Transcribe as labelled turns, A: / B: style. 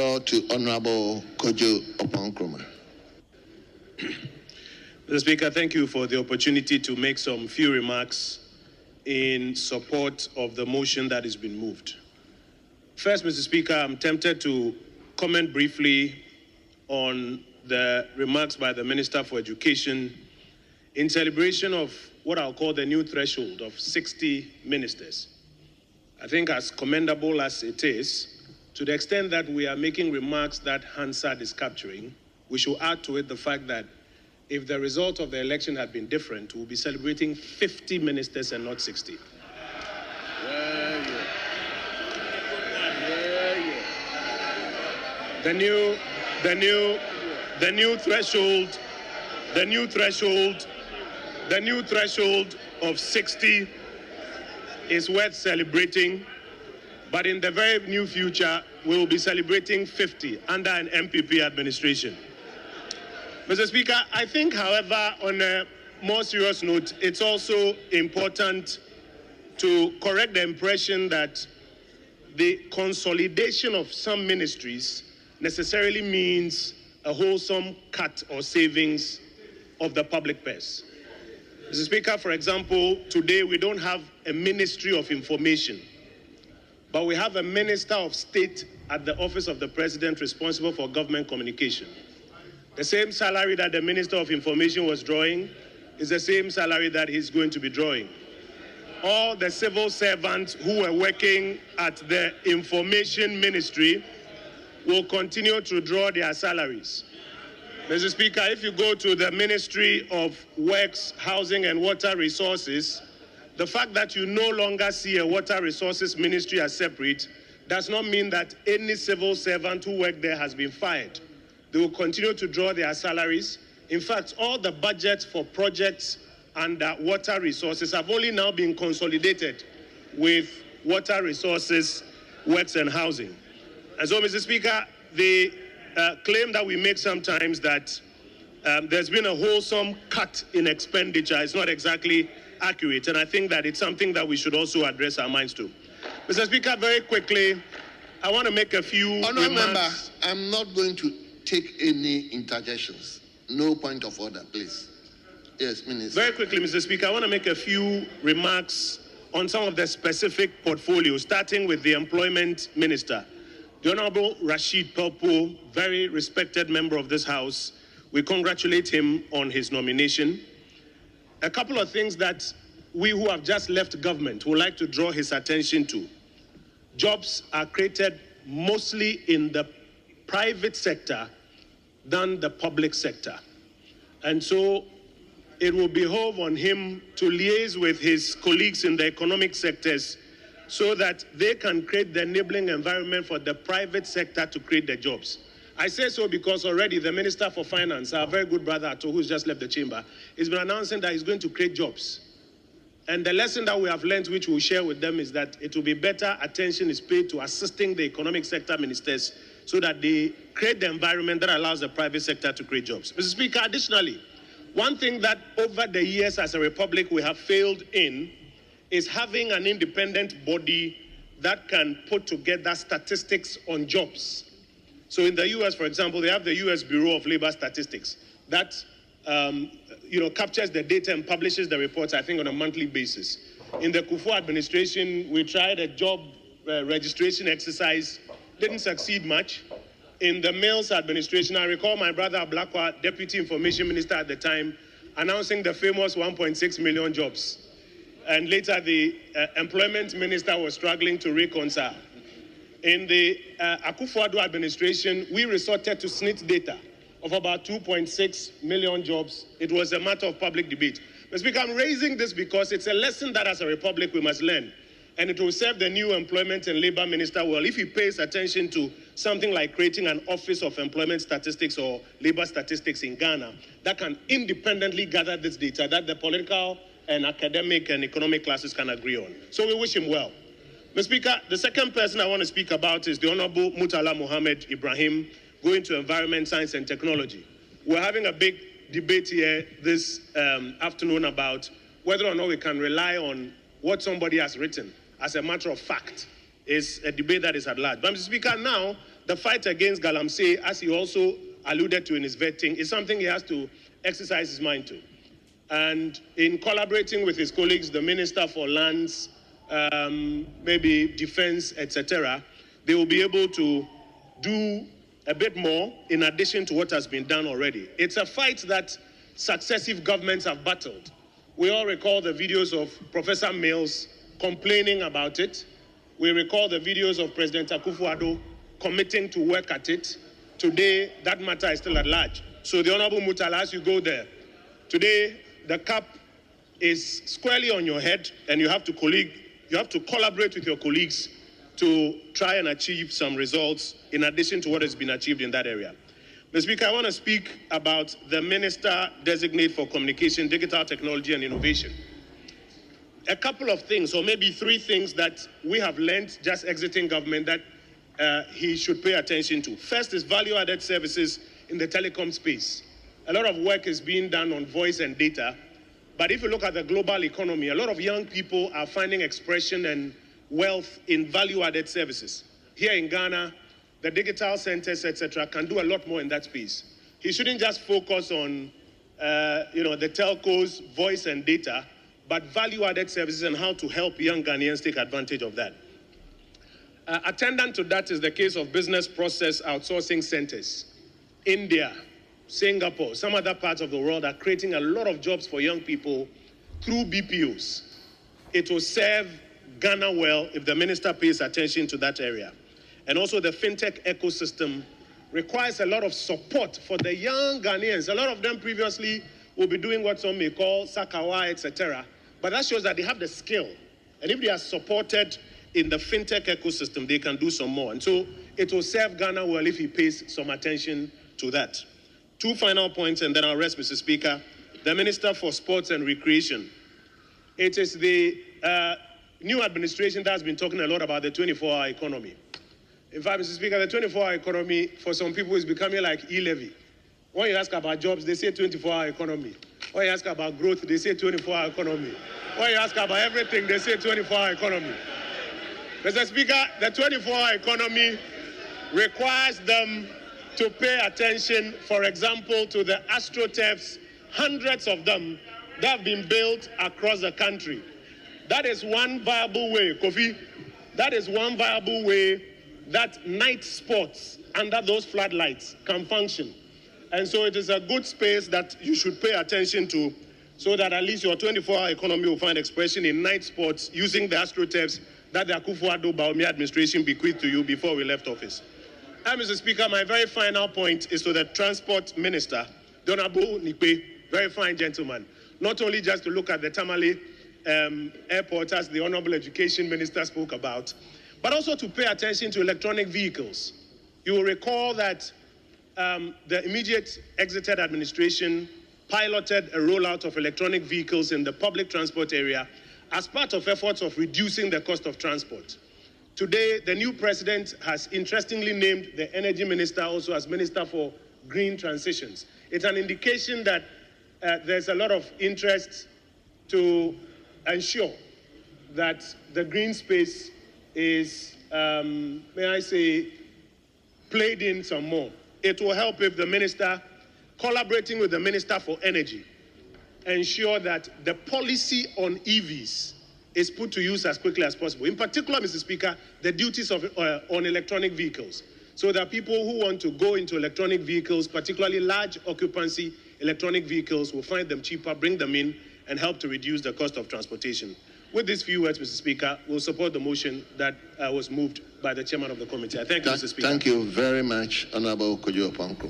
A: To Honorable Kojo Oppong Nkrumah.
B: Mr. Speaker, thank you for the opportunity to make some few remarks in support of the motion that has been moved. First, Mr. Speaker, I'm tempted to comment briefly on the remarks by the Minister for Education in celebration of what I'll call the new threshold of 60 ministers. I think as commendable as it is, to the extent that we are making remarks that Hansard is capturing, we should add to it the fact that if the result of the election had been different, we'll be celebrating 50 ministers and not 60. The new threshold of 60 is worth celebrating. But in the very near future, we will be celebrating 50 under an MPP administration. Mr. Speaker, I think, however, on a more serious note, it's also important to correct the impression that the consolidation of some ministries necessarily means a wholesome cut or savings of the public purse. Mr. Speaker, for example, today we don't have a Ministry of Information, but we have a Minister of State at the Office of the President responsible for government communication. The same salary that the Minister of Information was drawing is the same salary that he's going to be drawing. All the civil servants who were working at the Information Ministry will continue to draw their salaries. Mr. Speaker, if you go to the Ministry of Works, Housing and Water Resources, the fact that you no longer see a Water Resources Ministry as separate does not mean that any civil servant who worked there has been fired. They will continue to draw their salaries. In fact, all the budgets for projects under water resources have only now been consolidated with Water Resources, Works and Housing. And so, Mr. Speaker, the claim that we make sometimes that there's been a wholesome cut in expenditure is not exactly accurate, and I think that it's something that we should also address our minds to. Mr. Speaker, very quickly, I want to make a few
A: Honourable
B: remarks.
A: Member, I'm not going to take any interjections. No point of order, please. Yes, Minister.
B: Very quickly, Mr. Speaker, I want to make a few remarks on some of the specific portfolios, starting with the Employment Minister. The Honourable Rashid Pelpo, very respected member of this House, we congratulate him on his nomination. A couple of things that we who have just left government would like to draw his attention to. Jobs are created mostly in the private sector than the public sector. And so it will behove on him to liaise with his colleagues in the economic sectors so that they can create the enabling environment for the private sector to create the jobs. I say so because already the Minister for Finance, our very good brother Ato, who's just left the chamber, has been announcing that he's going to create jobs. And the lesson that we have learned, which we'll share with them, is that it will be better attention is paid to assisting the economic sector ministers so that they create the environment that allows the private sector to create jobs. Mr. Speaker, additionally, one thing that over the years as a republic we have failed in is having an independent body that can put together statistics on jobs. So in the U.S., for example, they have the U.S. Bureau of Labor Statistics that captures the data and publishes the reports, I think, on a monthly basis. In the Kufuor administration, we tried a job registration exercise, didn't succeed much. In the Mills administration, I recall my brother Ablakwa, Deputy Information Minister at the time, announcing the famous 1.6 million jobs. And later, the Employment Minister was struggling to reconcile. In the Akufo-Addo administration, we resorted to SNIT data of about 2.6 million jobs. It was a matter of public debate. Mr. Speaker, I'm raising this because it's a lesson that as a republic we must learn. And it will serve the new Employment and Labor Minister well if he pays attention to something like creating an Office of Employment Statistics or Labor Statistics in Ghana that can independently gather this data that the political and academic and economic classes can agree on. So we wish him well. Mr. Speaker, the second person I want to speak about is the Honorable Murtala Mohammed Ibrahim, going to Environment, Science and Technology. We're having a big debate here this afternoon about whether or not we can rely on what somebody has written as a matter of fact. Is a debate that is at large. But Mr. Speaker, now the fight against galamsey, as he also alluded to in his vetting, is something he has to exercise his mind to. And in collaborating with his colleagues, the Minister for Lands, maybe Defense, etc., they will be able to do a bit more in addition to what has been done already. It's a fight that successive governments have battled. We all recall the videos of Professor Mills complaining about it. We recall the videos of President Akufo-Addo committing to work at it. Today, that matter is still at large. So the Honorable Mutala, as you go there, today the cap is squarely on your head, and you have to collaborate with your colleagues to try and achieve some results in addition to what has been achieved in that area. Mr. Speaker, I want to speak about the Minister Designate for Communication, Digital Technology and Innovation. A couple of things, or maybe three things that we have learned just exiting government that he should pay attention to. First is value-added services in the telecom space. A lot of work is being done on voice and data, but if you look at the global economy, a lot of young people are finding expression and wealth in value-added services. Here in Ghana, the digital centers, etc., can do a lot more in that space. He shouldn't just focus on, the telcos, voice and data, but value-added services and how to help young Ghanaians take advantage of that. Attendant to that is the case of business process outsourcing centers. India, Singapore, some other parts of the world are creating a lot of jobs for young people through BPOs. It will serve Ghana well if the minister pays attention to that area. And also the fintech ecosystem requires a lot of support for the young Ghanaians. A lot of them previously will be doing what some may call Sakawa, etc. But that shows that they have the skill. And if they are supported in the fintech ecosystem, they can do some more. And so it will serve Ghana well if he pays some attention to that. Two final points, and then I'll rest, Mr. Speaker. The Minister for Sports and Recreation. It is the new administration that has been talking a lot about the 24-hour economy. In fact, Mr. Speaker, the 24-hour economy for some people is becoming like e-levy. When you ask about jobs, they say 24-hour economy. When you ask about growth, they say 24-hour economy. When you ask about everything, they say 24-hour economy. Mr. Speaker, the 24-hour economy requires them to pay attention, for example, to the astroturfs, hundreds of them that have been built across the country. That is one viable way, Kofi. That is one viable way that night sports under those floodlights can function. And so it is a good space that you should pay attention to so that at least your 24-hour economy will find expression in night sports using the astroturfs that the Akufo-Addo Bawumia administration bequeathed to you before we left office. And Mr. Speaker, my very final point is to the Transport Minister, Honorable Nikwe, very fine gentleman, not only just to look at the Tamale airport, as the Honorable Education Minister spoke about, but also to pay attention to electronic vehicles. You will recall that the immediate exited administration piloted a rollout of electronic vehicles in the public transport area as part of efforts of reducing the cost of transport. Today, the new president has interestingly named the energy minister also as Minister for Green Transitions. It's an indication that there's a lot of interest to ensure that the green space is, may I say, played in some more. It will help if the minister, collaborating with the Minister for Energy, ensure that the policy on EVs is put to use as quickly as possible. In particular, Mr. Speaker, the duties of, on electronic vehicles, so that people who want to go into electronic vehicles, particularly large occupancy electronic vehicles, will find them cheaper, bring them in, and help to reduce the cost of transportation. With these few words, Mr. Speaker, we'll support the motion that was moved by the chairman of the committee. I thank you, Mr. Speaker.
A: Thank you very much, Honorable Kojo Oppong Nkrumah.